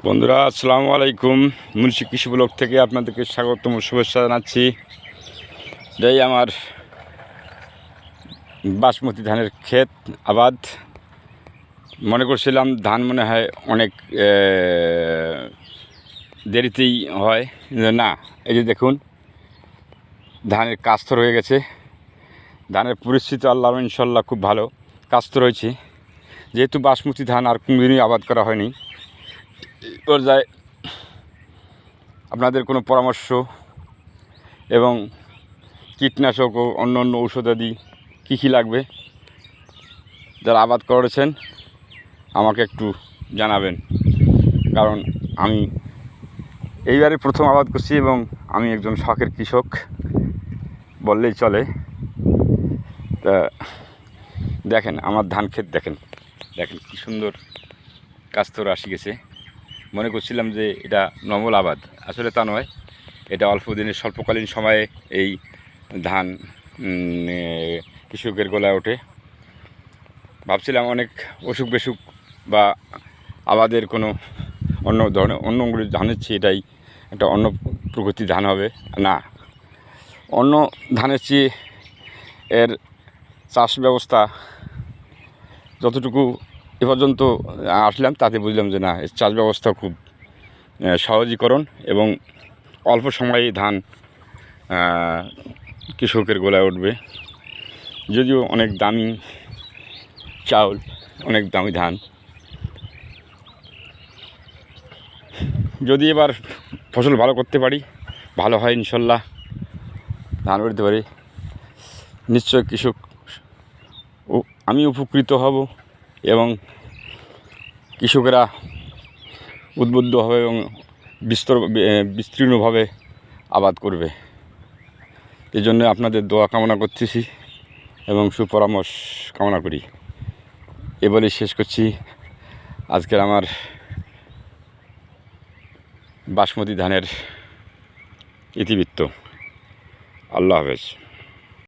বন্ধুরা আসসালামু আলাইকুম। মুন্সি কৃষি ব্লগ থেকে আপনাদেরকে স্বাগতম শুভেচ্ছা জানাচ্ছি। এটাই আমার বাসমতি ধানের ক্ষেত আবাদ। মনে করছিলাম ধান মনে হয় অনেক দেরিতেই হয়, না, এই যে দেখুন ধানের কাস্তর হয়ে গেছে। ধানের পরিস্থিতি আল্লাহ ইনশাল্লাহ খুব ভালো, কাস্তর হয়েছে। যেহেতু বাসমতি ধান আর কোনোদিনই আবাদ করা হয়নি, পর্যায়ে আপনাদের কোনো পরামর্শ এবং কীটনাশক ও অন্য অন্য ঔষধাদি কী কী লাগবে, যারা আবাদ করেছেন আমাকে একটু জানাবেন। কারণ আমি এইবারে প্রথম আবাদ করছি এবং আমি একজন শখের কৃষক বললেই চলে। তা দেখেন আমার ধান ক্ষেত, দেখেন দেখেন কী সুন্দর কাস্তর আসি গেছে। মনে করছিলাম যে এটা নর্মাল আবাদ, আসলে তা নয়। এটা অল্প দিনের স্বল্পকালীন সময়ে এই ধান কৃষকের গলায় ওঠে। ভাবছিলাম অনেক অসুখ বেসুখ বা আবাদের কোনো অন্য ধরনের অন্যগুলি ধানের চেয়ে এটাই একটা অন্য প্রকৃতির ধান হবে না। অন্য ধানের চেয়ে এর চাষ ব্যবস্থা যতটুকু এ পর্যন্ত আসলাম তাতে বুঝলাম যে না, এর চাষ ব্যবস্থা খুব সহজীকরণ এবং অল্প সময়ে ধান কৃষকের গলায় উঠবে। যদিও অনেক দামি চাউল, অনেক দামি ধান, যদি এবার ফসল ভালো করতে পারি, ভালো হয় ইনশাল্লাহ, ধান উঠতে পারি, নিশ্চয় কৃষক ও আমি উপকৃত হব এবং কৃষকেরা উদ্বুদ্ধ হবে এবং বিস্তীর্ণভাবে আবাদ করবে। এই জন্য আপনাদের দোয়া কামনা করতেছি এবং সুপরামর্শ কামনা করি। এ বলে শেষ করছি আজকের আমার বাসমতি ধানের ইতিবৃত্ত। আল্লাহ হাফেজ।